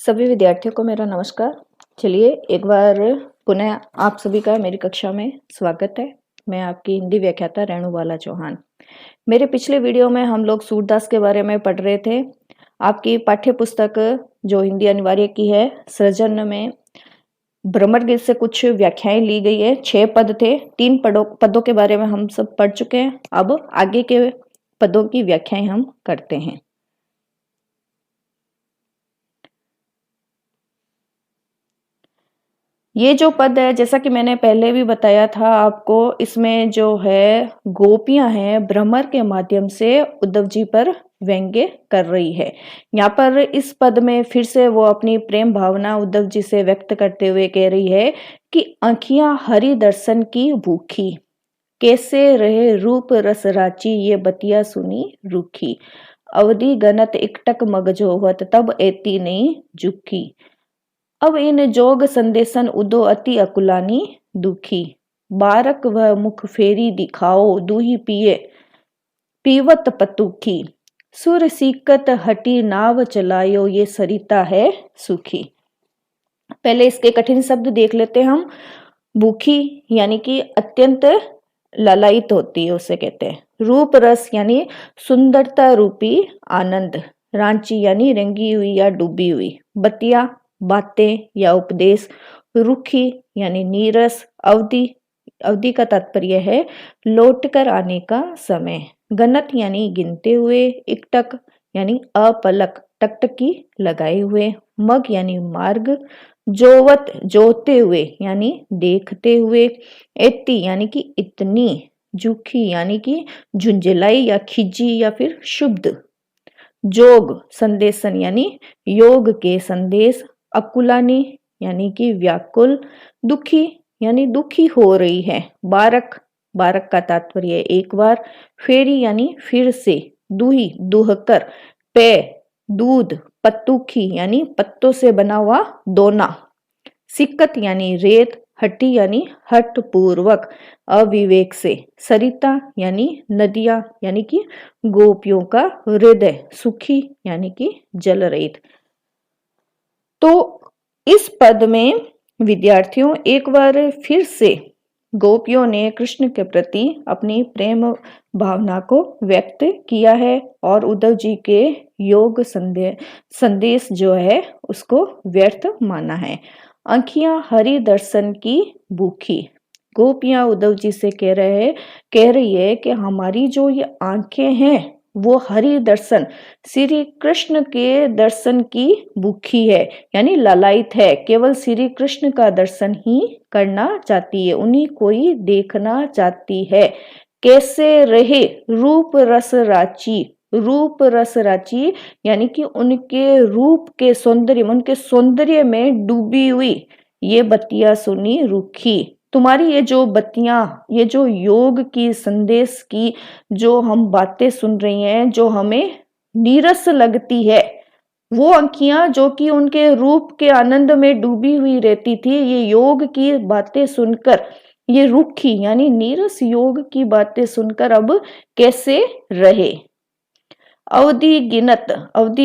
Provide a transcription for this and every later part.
सभी विद्यार्थियों को मेरा नमस्कार। चलिए एक बार पुनः आप सभी का मेरी कक्षा में स्वागत है। मैं आपकी हिंदी व्याख्याता रेणुबाला चौहान। मेरे पिछले वीडियो में हम लोग सूरदास के बारे में पढ़ रहे थे। आपकी पाठ्य पुस्तक जो हिंदी अनिवार्य की है सृजन में भ्रमर गीत से कुछ व्याख्याएं ली गई है। 6 पद थे, 3 पदों के बारे में हम सब पढ़ चुके हैं। अब आगे के पदों की व्याख्याएं हम करते हैं। ये जो पद है, जैसा कि मैंने पहले भी बताया था आपको, इसमें जो है गोपियां हैं भ्रमर के माध्यम से उद्धव जी पर व्यंग्य कर रही है। यहाँ पर इस पद में फिर से वो अपनी प्रेम भावना उद्धव जी से व्यक्त करते हुए कह रही है कि आँखियां हरि दर्शन की भूखी, कैसे रहे रूप रस राची, ये बतिया सुनी रूखी। अवधि गनत इकटक मगजोवत, तब एती नहीं जुखी। अब इन जोग संदेशन उदो अति अकुलानी दुखी। बारक वह मुख फेरी दिखाओ, दूही पिए पीवत पतुखी। सुर सीकत हटी नाव चलायो, ये सरिता है सुखी। पहले इसके कठिन शब्द देख लेते हैं हम। भूखी यानी कि अत्यंत ललायित होती है, उसे कहते हैं। रूप रस यानी सुंदरता रूपी आनंद। रांची यानी रंगी हुई या डूबी हुई। बतिया बातें या उपदेश। रुखी यानी नीरस। अवधि का तात्पर्य है लौट कर आने का समय। गनत यानी गिनते हुए। इकटक यानी अपलक टकटकी लगाए हुए। मग यानी मार्ग। जोवत जोते हुए यानी देखते हुए। एती यानी कि इतनी। जुखी यानी कि झुंझलाई या खिजी या फिर शुद्ध। जोग संदेशन यानी योग के संदेश। अकुलानी यानी कि व्याकुल। दुखी यानी दुखी हो रही है। बारक बारक का तात्पर्य एक बार। फेरी यानी फिर से। दूही दूहकर। पे दूध। पत्तुखी यानी पत्तों से बना हुआ दोना। सिक्कत यानी रेत। हट्टी यानी हट पूर्वक अविवेक से। सरिता यानी नदियां यानी कि गोपियों का हृदय। सुखी यानी कि जल रहित। तो इस पद में विद्यार्थियों एक बार फिर से गोपियों ने कृष्ण के प्रति अपनी प्रेम भावना को व्यक्त किया है और उद्धव जी के योग संदेश जो है उसको व्यर्थ माना है। आँखियां हरि दर्शन की भूखी। गोपियां उद्धव जी से कह रही है कि हमारी जो ये आंखें हैं वो हरि दर्शन श्री कृष्ण के दर्शन की भूखी है, यानी ललायित है। केवल श्री कृष्ण का दर्शन ही करना चाहती है, उन्हीं को ही देखना चाहती है। कैसे रहे रूप रस राची। रूप रस राची यानी कि उनके रूप के सौंदर्य, उनके सौंदर्य में डूबी हुई ये बतिया सुनी रूखी। तुम्हारी ये जो बत्तियां, ये जो योग की संदेश की जो हम बातें सुन रही हैं, जो हमें नीरस लगती है, वो आँखियां जो कि उनके रूप के आनंद में डूबी हुई रहती थी, ये योग की बातें सुनकर ये रूखी यानी नीरस योग की बातें सुनकर अब कैसे रहे। अवधि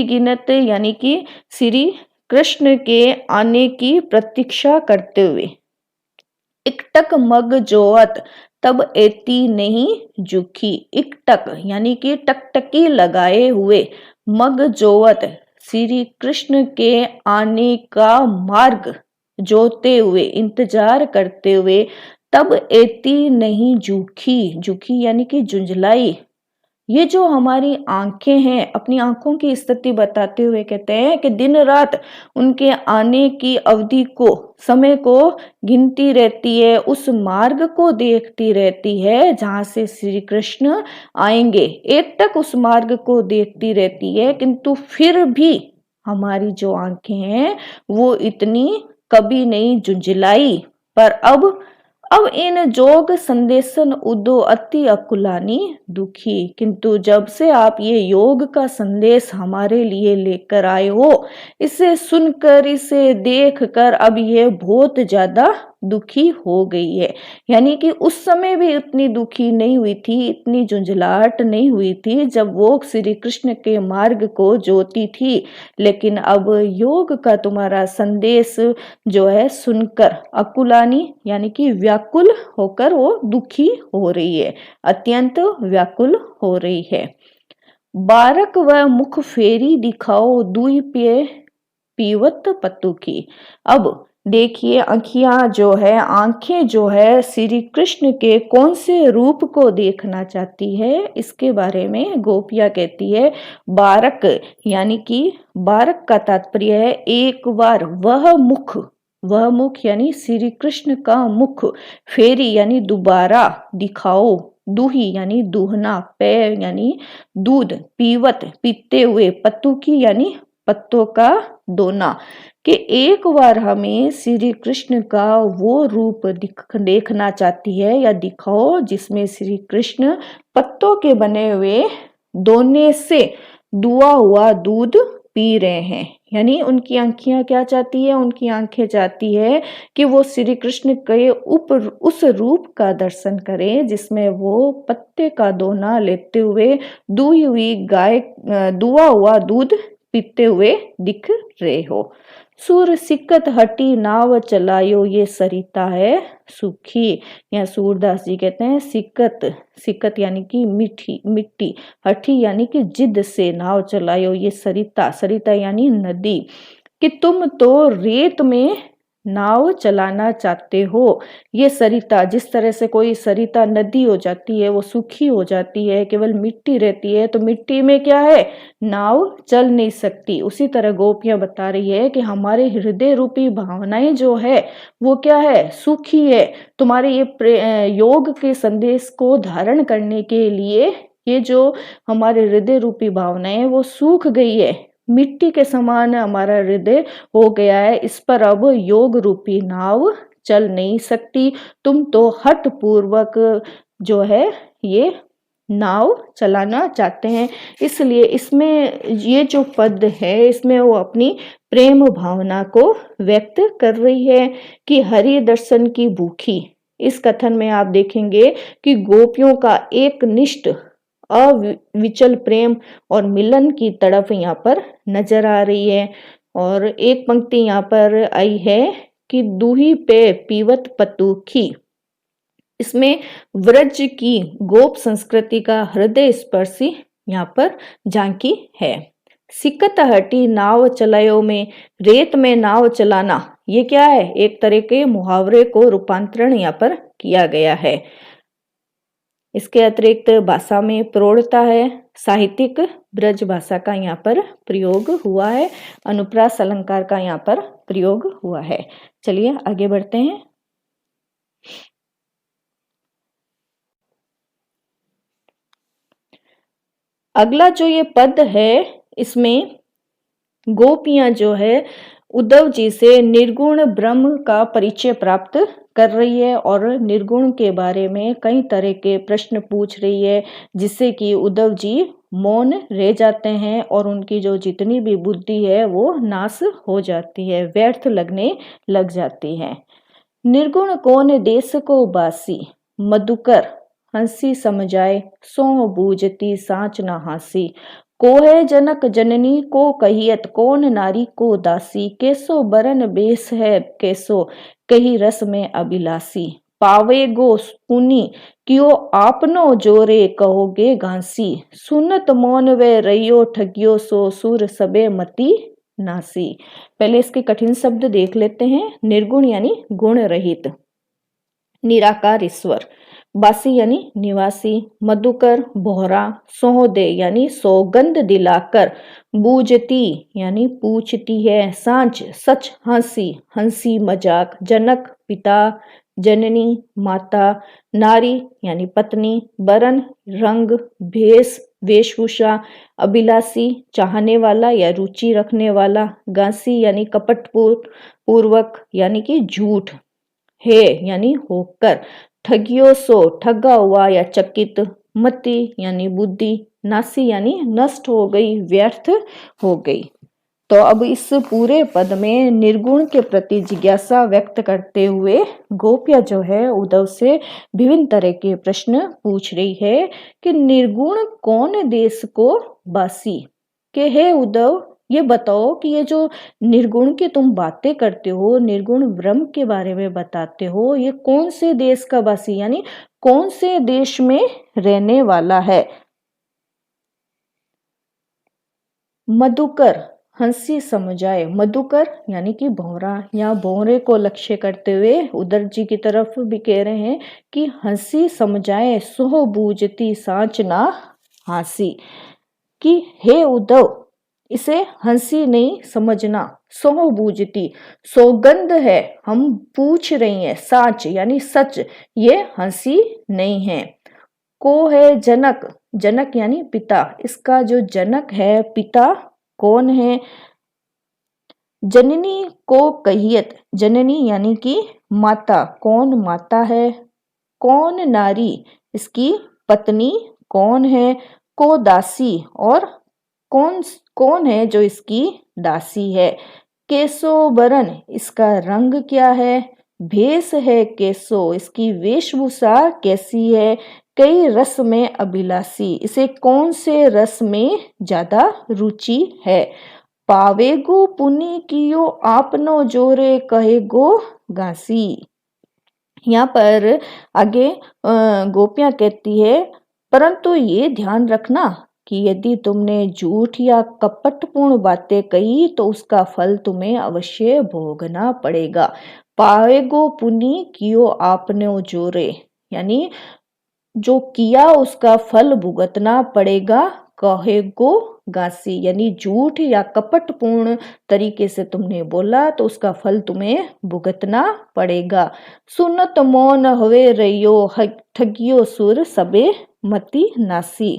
गिनत यानी कि श्री कृष्ण के आने की प्रतीक्षा करते हुए। इकटक मग जोवत, तब एती नहीं जुखी। इकटक यानी कि टकटकी लगाए हुए। मग जोवत श्री कृष्ण के आने का मार्ग जोते हुए, इंतजार करते हुए। तब एती नहीं जुखी। जुखी यानी कि झुंझलाई। ये जो हमारी आंखें हैं, अपनी आंखों की स्थिति बताते हुए कहते हैं कि दिन रात उनके आने की अवधि को, समय को गिनती रहती है, उस मार्ग को देखती रहती है जहां से श्री कृष्ण आएंगे। एक टक उस मार्ग को देखती रहती है, किंतु फिर भी हमारी जो आंखें हैं वो इतनी कभी नहीं झुंझलाई। पर अब इन जोग संदेशन उदो अति अकुलानी दुखी। किंतु जब से आप ये योग का संदेश हमारे लिए लेकर आए हो, इसे सुनकर, इसे देखकर अब ये बहुत ज्यादा दुखी हो गई है। यानी कि उस समय भी इतनी दुखी नहीं हुई थी, इतनी झुंझलाहट नहीं हुई थी जब वो श्री कृष्ण के मार्ग को जोती थी, लेकिन अब योग का तुम्हारा संदेश जो है सुनकर अकुलानी यानी कि व्याकुल होकर वो दुखी हो रही है, अत्यंत व्याकुल हो रही है। बारक व मुख फेरी दिखाओ दुई पे पीवत पत्तू की। अब देखिए आंखियां जो है, आंखें जो है श्री कृष्ण के कौन से रूप को देखना चाहती है, इसके बारे में गोपियां कहती है बारक, यानी कि बारक का तात्पर्य है एक बार, वह मुख यानी श्री कृष्ण का मुख, फेरी यानी दोबारा दिखाओ, दूही यानी दूहना, पे यानी दूध, पीवत पीते हुए, पत्तू की यानी पत्तों का दोना, कि एक बार हमें श्री कृष्ण का वो रूप देखना चाहती है या दिखाओ जिसमें श्री कृष्ण पत्तों के बने हुए दोने से दुआ हुआ दूध पी रहे हैं। यानी उनकी आंखियां क्या चाहती है, उनकी आंखें चाहती है कि वो श्री कृष्ण के उस रूप का दर्शन करें जिसमें वो पत्ते का दोना लेते हुए दुही हुई गाय दुआ हुआ दूध पीते हुए दिख रहे हो। सूर सिकत हटी नाव चलायो ये सरिता है सूखी। या सूरदास जी कहते हैं सिकत, सिकत यानी कि मीठी मिट्टी, हठी यानी कि जिद से नाव चलायो ये सरिता, सरिता यानी नदी, कि तुम तो रेत में नाव चलाना चाहते हो। ये सरिता, जिस तरह से कोई सरिता नदी हो जाती है, वो सूखी हो जाती है, केवल मिट्टी रहती है, तो मिट्टी में क्या है, नाव चल नहीं सकती। उसी तरह गोपियां बता रही है कि हमारे हृदय रूपी भावनाएं जो है वो क्या है, सूखी है। तुम्हारे ये योग के संदेश को धारण करने के लिए ये जो हमारे हृदय रूपी भावनाएं वो सूख गई है, मिट्टी के समान हमारा हृदय हो गया है, इस पर अब योग रूपी नाव चल नहीं सकती। तुम तो हठ पूर्वक जो है ये नाव चलाना चाहते हैं। इसलिए इसमें ये जो पद है इसमें वो अपनी प्रेम भावना को व्यक्त कर रही है कि हरि दर्शन की भूखी। इस कथन में आप देखेंगे कि गोपियों का एक निष्ठ अविचल प्रेम और मिलन की तड़प यहाँ पर नजर आ रही है। और एक पंक्ति यहाँ पर आई है कि दूही पे पीवत पतुखी। इसमें व्रज की गोप संस्कृति का हृदय स्पर्शी यहाँ पर झांकी है। सिकत हटी नाव चलायो में रेत में नाव चलाना, ये क्या है, एक तरह के मुहावरे को रूपांतरण यहाँ पर किया गया है। इसके अतिरिक्त भाषा में प्रौढ़ता है, साहित्यिक ब्रज भाषा का यहाँ पर प्रयोग हुआ है, अनुप्रास अलंकार का यहाँ पर प्रयोग हुआ है। चलिए आगे बढ़ते हैं। अगला जो ये पद है इसमें गोपियां जो है उद्धव जी से निर्गुण ब्रह्म का परिचय प्राप्त कर रही है और निर्गुण के बारे में कई तरह के प्रश्न पूछ रही है, जिससे कि उद्धव जी मौन रह जाते हैं और उनकी जो जितनी भी बुद्धि है वो नाश हो जाती है, व्यर्थ लगने लग जाती है। निर्गुण कौन देश को बासी, मधुकर हंसी समझाए सो बूझती साँच न हासी। को है जनक जननी को कहियत कौन नारी को दासी। कैसो बरन बेस है कैसो कही रस में अभिलासी। पावे गो पुनि क्यों आपनो जोरे कहोगे घासी। सुनत मौन वे रहियो ठगियो सो सुर सबे मती नासी। पहले इसके कठिन शब्द देख लेते हैं। निर्गुण यानी गुण रहित, निराकार ईश्वर, बासी यानी निवासी, मधुकर बोहरा, सोहदे यानी सौगंध दिलाकर, बूझती यानी पूछती है, सांच सच हंसी हंसी मजाक, जनक पिता, जननी माता, नारी यानी पत्नी, बरन रंग भेष वेशभूषा, अभिलाषी चाहने वाला या रुचि रखने वाला, गांसी यानी कपट पूर्वक यानी कि झूठ, है यानी होकर, ठगियो सो ठगा हुआ या चकित, मति यानी बुद्धि, नासी यानी नष्ट हो गई व्यर्थ हो गई। तो अब इस पूरे पद में निर्गुण के प्रति जिज्ञासा व्यक्त करते हुए गोपियां जो है उद्धव से विभिन्न तरह के प्रश्न पूछ रही है कि निर्गुण कौन देश को बासी, के हे उद्धव ये बताओ कि ये जो निर्गुण की तुम बातें करते हो, निर्गुण ब्रह्म के बारे में बताते हो, ये कौन से देश का वासी यानी कौन से देश में रहने वाला है। मधुकर हंसी समझाए, मधुकर यानी कि भौरा, या भौरे को लक्ष्य करते हुए उद्धव जी की तरफ भी कह रहे हैं कि हंसी समझाए सोह बूझती सांच ना हासी, कि हे उद्धव इसे हंसी नहीं समझना, सोह बूझती सौगंध है, हम पूछ रही हैं, साच यानी सच, ये हंसी नहीं है। को है जनक, जनक यानी पिता, इसका जो जनक है पिता कौन है। जननी को कहियत, जननी यानी कि माता, कौन माता है। कौन नारी, इसकी पत्नी कौन है। को दासी, और कौन कौन है जो इसकी दासी है। केसो बरन, इसका रंग क्या है। भेष है केसो, इसकी वेशभूषा कैसी है। कई रस में अभिलाषी, इसे कौन से रस में ज्यादा रुचि है। पावेगो पुनि कियो आपनो जोरे कहेगो घासी। यहाँ पर आगे गोपियां कहती है परंतु ये ध्यान रखना कि यदि तुमने झूठ या कपटपूर्ण बातें कही तो उसका फल तुम्हें अवश्य भोगना पड़ेगा। पावेगो पुनि कियो आपने जोरे, यानी जो किया उसका फल भुगतना पड़ेगा। कहेगो गासी, यानी झूठ या कपटपूर्ण तरीके से तुमने बोला तो उसका फल तुम्हें भुगतना पड़ेगा। सुनत मौन हवे रहियो ठगियो सुर सबे मति नासी।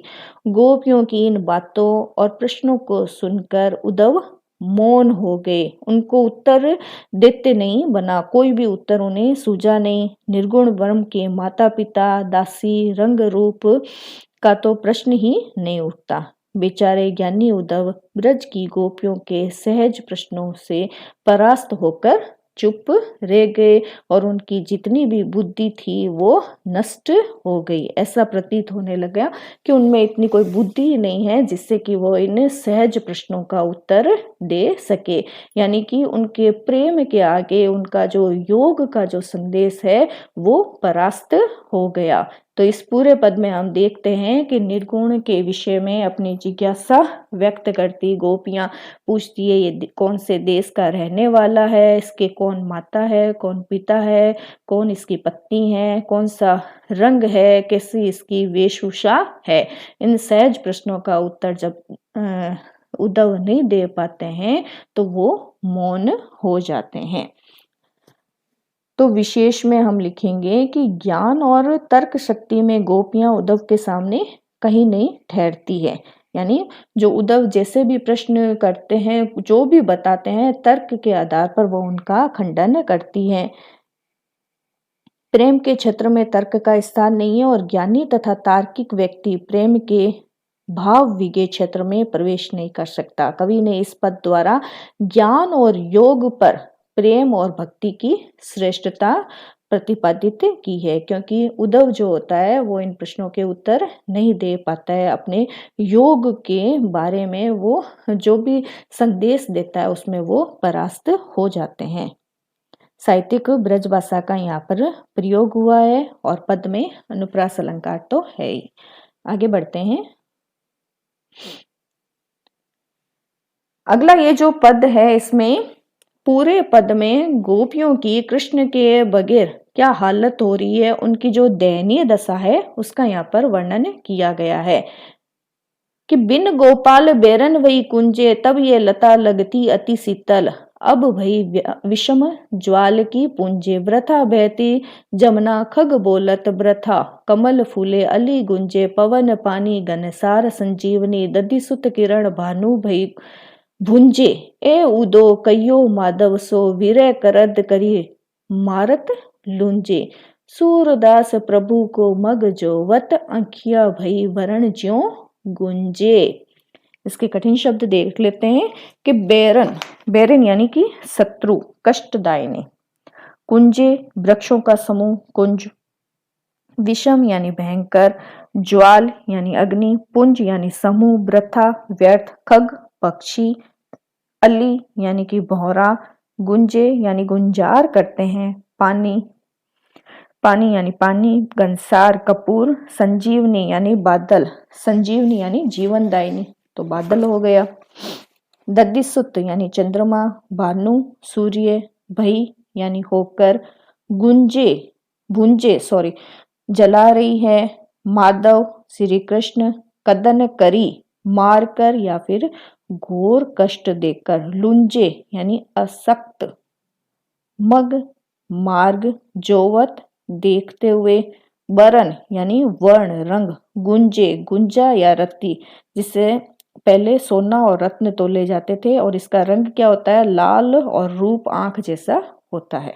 गोपियों की इन बातों और प्रश्नों को सुनकर उद्धव मौन हो गए, उनको उत्तर देते नहीं बना, कोई भी उत्तर उन्हें सूझा नहीं। निर्गुण ब्रह्म के माता पिता दासी रंग रूप का तो प्रश्न ही नहीं उठता। बेचारे ज्ञानी उद्धव ब्रज की गोपियों के सहज प्रश्नों से परास्त होकर चुप रह गए और उनकी जितनी भी बुद्धि थी वो नष्ट हो गई। ऐसा प्रतीत होने लगा कि उनमें इतनी कोई बुद्धि ही नहीं है जिससे कि वो इन सहज प्रश्नों का उत्तर दे सके, यानी कि उनके प्रेम के आगे उनका जो योग का जो संदेश है वो परास्त हो गया। तो इस पूरे पद में हम देखते हैं कि निर्गुण के विषय में अपनी जिज्ञासा व्यक्त करती गोपियां पूछती है ये कौन से देश का रहने वाला है, इसके कौन माता है, कौन पिता है, कौन इसकी पत्नी है, कौन सा रंग है, कैसी इसकी वेशभूषा है। इन सहज प्रश्नों का उत्तर जब उद्धव नहीं दे पाते हैं तो वो मौन हो जाते हैं। तो विशेष में हम लिखेंगे कि ज्ञान और तर्क शक्ति में गोपियां उद्धव के सामने कहीं नहीं ठहरती है, यानी जो उद्धव जैसे भी प्रश्न करते हैं, जो भी बताते हैं, तर्क के आधार पर वो उनका खंडन करती हैं। प्रेम के क्षेत्र में तर्क का स्थान नहीं है और ज्ञानी तथा तार्किक व्यक्ति प्रेम के भाव विगे क्षेत्र में प्रवेश नहीं कर सकता। कवि ने इस पद द्वारा ज्ञान और योग पर प्रेम और भक्ति की श्रेष्ठता प्रतिपादित की है, क्योंकि उद्धव जो होता है वो इन प्रश्नों के उत्तर नहीं दे पाता है। अपने योग के बारे में वो जो भी संदेश देता है उसमें वो परास्त हो जाते हैं। साहित्यिक ब्रज भाषा का यहाँ पर प्रयोग हुआ है और पद में अनुप्रास अलंकार तो है ही। आगे बढ़ते हैं। अगला ये जो पद है इसमें पूरे पद में गोपियों की कृष्ण के बगैर क्या हालत हो रही है, उनकी जो दयनीय दशा है उसका यहाँ पर वर्णन किया गया है कि बिन गोपाल बैरन वही कुंजे तब ये लता लगती अति शीतल। अब भई विषम ज्वाल की पुंजे व्रथा बहती जमुना खग बोलत व्रथा कमल फूले अली गुंजे पवन पानी घनसार संजीवनी दधि सुत किरण भानु भई भुंजे ए उदो कयो माधव सो विरय करद करी मारत लुंजे सूरदास प्रभु को मग जो वत अंखिया भई वरण ज्यो गुंजे। इसके कठिन शब्द देख लेते हैं कि बेरन, बेरन यानी कि शत्रु, कष्टदायिनी। कुंजे, वृक्षों का समूह, कुंज। विषम यानी भयंकर, ज्वाल यानी अग्नि, पुंज यानी समूह, वृथा व्यर्थ, खग पक्षी, अली यानी कि भौरा, गुंजे यानी गुंजार करते हैं, पानी, पानी यानी पानी, गंसार कपूर, संजीवनी यानी बादल, संजीवनी यानी जीवनदायिनी, तो बादल हो गया। दधिसुत यानी चंद्रमा, भानु सूर्य, भई यानी होकर, गुंजे, भुंजे सॉरी जला रही है, माधव श्री कृष्ण, कदन करी मारकर या फिर घोर कष्ट देकर, लुंजे यानी असक्त, मग मार्ग, जोवत देखते हुए, बरन यानी वर्ण रंग, गुंजे गुंजा या रत्ती, जिसे पहले सोना और रत्न तोले जाते थे और इसका रंग क्या होता है, लाल और रूप आंख जैसा होता है।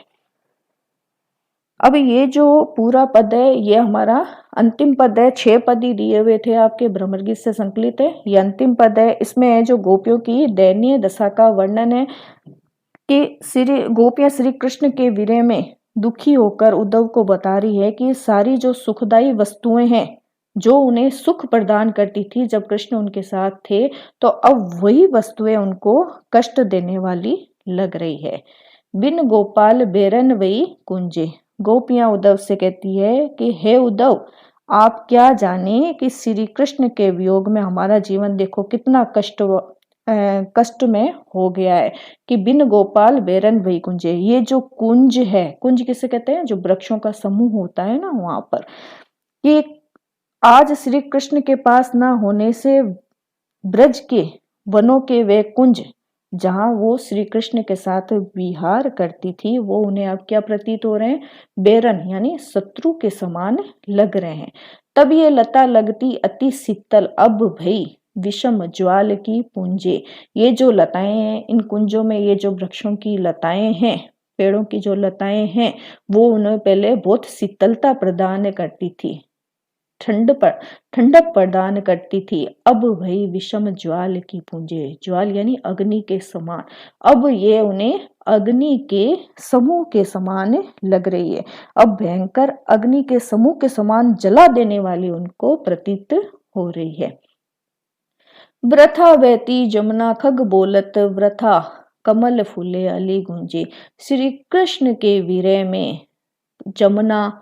अब ये जो पूरा पद है ये हमारा अंतिम पद है, 6 पद ही दिए हुए थे आपके भ्रमर गीत से संकलित है, ये अंतिम पद है। इसमें जो गोपियों की दयनीय दशा का वर्णन है कि गोपियां श्री कृष्ण के विरह में दुखी होकर उद्धव को बता रही है कि सारी जो सुखदायी वस्तुएं हैं जो उन्हें सुख प्रदान करती थी जब कृष्ण उनके साथ थे, तो अब वही वस्तुएं उनको कष्ट देने वाली लग रही है। बिन गोपाल बेरन वही कुंजे, गोपियां उद्धव से कहती है कि हे उद्धव, आप क्या जाने कि श्री कृष्ण के वियोग में हमारा जीवन देखो कितना कष्ट में हो गया है, कि बिन गोपाल बेरन वही कुंजे। ये जो कुंज है, कुंज किसे कहते हैं, जो वृक्षों का समूह होता है ना, वहां पर, कि आज श्री कृष्ण के पास ना होने से ब्रज के वनों के वे कुंज जहां वो श्री कृष्ण के साथ विहार करती थी, वो उन्हें अब क्या प्रतीत हो रहे हैं, बेरन यानी शत्रु के समान लग रहे हैं। तब ये लता लगती अति शीतल, अब भई विषम ज्वाल की पुंजे। ये जो लताएं हैं, इन कुंजों में ये जो वृक्षों की लताएं हैं, पेड़ों की जो लताएं हैं, वो उन्हें पहले बहुत शीतलता प्रदान करती थी, ठंडक प्रदान करती थी। अब वही विषम ज्वाल की पुंजे, ज्वाल यानी अग्नि के समान, अब ये उन्हें अग्नि के समूह के समान लग रही है। अब भयंकर अग्नि के समूह के समान जला देने वाली उनको प्रतीत हो रही है। वृथा बहती जमुना खग बोलत, वृथा कमल फूले अली गुंजे। श्री कृष्ण के विरह में जमुना,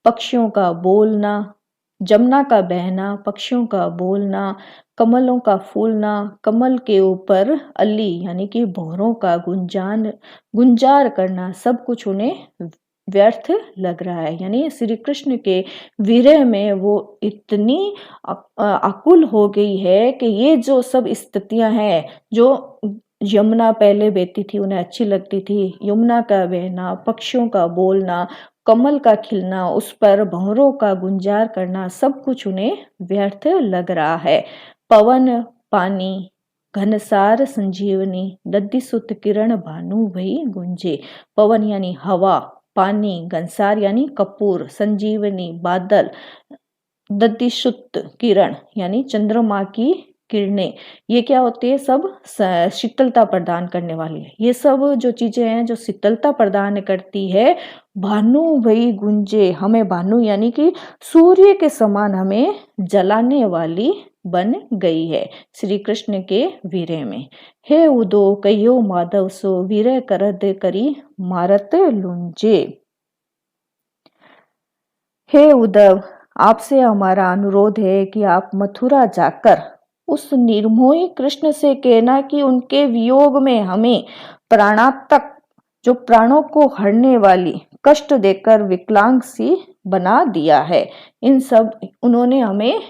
पक्षियों का बोलना, जमुना का बहना, पक्षियों का बोलना, कमलों का फूलना, कमल के ऊपर अली यानी कि भौरों का गुंजार करना, सब कुछ उन्हें व्यर्थ लग रहा है। यानी श्री कृष्ण के विरह में वो इतनी आकुल हो गई है कि ये जो सब स्थितियां हैं, जो यमुना पहले बहती थी उन्हें अच्छी लगती थी, यमुना का बहना, पक्षियों का बोलना, कमल का खिलना, उस पर भंवरों का गुंजार करना, सब कुछ उन्हें व्यर्थ लग रहा है। पवन पानी, घनसार संजीवनी, दधिसुत किरण भानु वही गुंजे। पवन यानी हवा, पानी, घनसार यानी कपूर, संजीवनी बादल, दधिसुत किरण यानी चंद्रमा की किरणें, ये क्या होती है, सब शीतलता प्रदान करने वाली है। ये सब जो चीजें हैं जो शीतलता प्रदान करती है, भानु वही गुंजे, हमें भानु यानी कि सूर्य के समान हमें जलाने वाली बन गई है श्री कृष्ण के विरह में। हे उदो कहियो माधव सो, विरह करद करी मारत लुंजे। हे उद्धव, आपसे हमारा अनुरोध है कि आप मथुरा जाकर उस निर्मोही कृष्ण से कहना कि उनके वियोग में हमें प्राणांतक, जो प्राणों को हरने वाली, कष्ट देकर विकलांग सी बना दिया है। इन सब उन्होंने हमें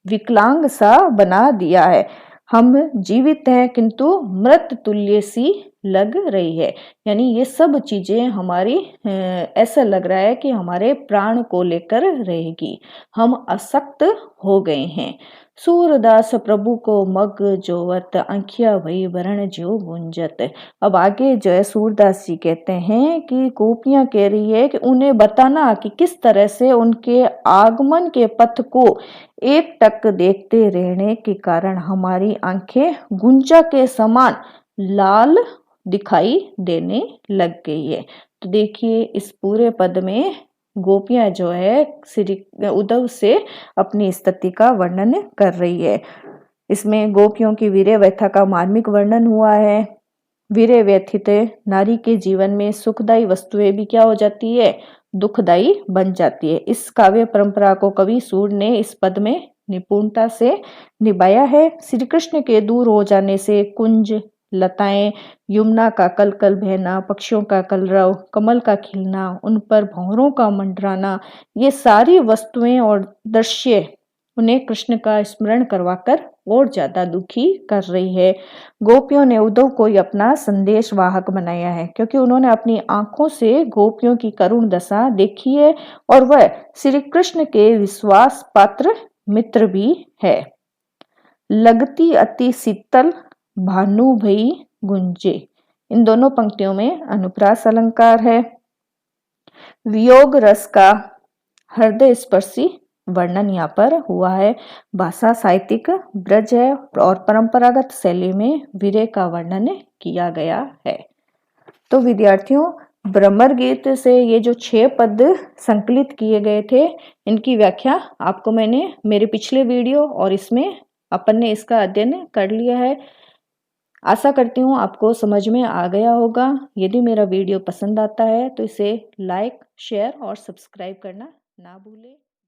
विकलांग सा बना दिया है, हम जीवित हैं किंतु मृत तुल्य सी लग रही है। यानी ये सब चीजें हमारी ऐसा लग रहा है कि हमारे प्राण को लेकर रहेगी, हम अशक्त हो गए हैं। सूरदास प्रभु को मग जोवत, आँखिया भई भरण ज्यों गूंजत। अब आगे जो है सूरदास जी कहते हैं कि गोपियां कह रही है कि उन्हें बताना कि किस तरह से उनके आगमन के पथ को एक टक देखते रहने के कारण हमारी आंखें गुंजा के समान लाल दिखाई देने लग गई है। तो देखिए इस पूरे पद में गोपियां जो है श्री उद्धव से अपनी स्थिति का वर्णन कर रही है। इसमें गोपियों की वीर्य व्यथा का मार्मिक वर्णन हुआ है। वीर्य व्यथित नारी के जीवन में सुखदायी वस्तुएं भी क्या हो जाती है, दुखदायी बन जाती है। इस काव्य परंपरा को कवि सूर ने इस पद में निपुणता से निभाया है। श्री कृष्ण के दूर हो जाने से कुंज, लताएं, यमुना का कलकल बहना, पक्षियों का कलरव, कमल का खिलना, उन पर भंवरों का मंडराना, ये सारी वस्तुएं और दृश्य उन्हें कृष्ण का स्मरण करवाकर और ज्यादा दुखी कर रही है। गोपियों ने उद्धव को ही अपना संदेश वाहक बनाया है, क्योंकि उन्होंने अपनी आंखों से गोपियों की करुण दशा देखी है और वह श्री कृष्ण के विश्वास पात्र मित्र भी है। लगती अति शीतल भानु भई गुंजे, इन दोनों पंक्तियों में अनुप्रास अलंकार है। वियोग रस का हृदय स्पर्शी वर्णन यहाँ पर हुआ है। भाषा साहित्यिक ब्रज है और परंपरागत शैली में वीर्य का वर्णन किया गया है। तो विद्यार्थियों, भ्रमर गीत से ये जो 6 पद संकलित किए गए थे, इनकी व्याख्या आपको मैंने मेरे पिछले वीडियो और इसमें अपन ने इसका अध्ययन कर लिया है। आशा करती हूँ आपको समझ में आ गया होगा। यदि मेरा वीडियो पसंद आता है तो इसे लाइक, शेयर और सब्सक्राइब करना ना भूलें।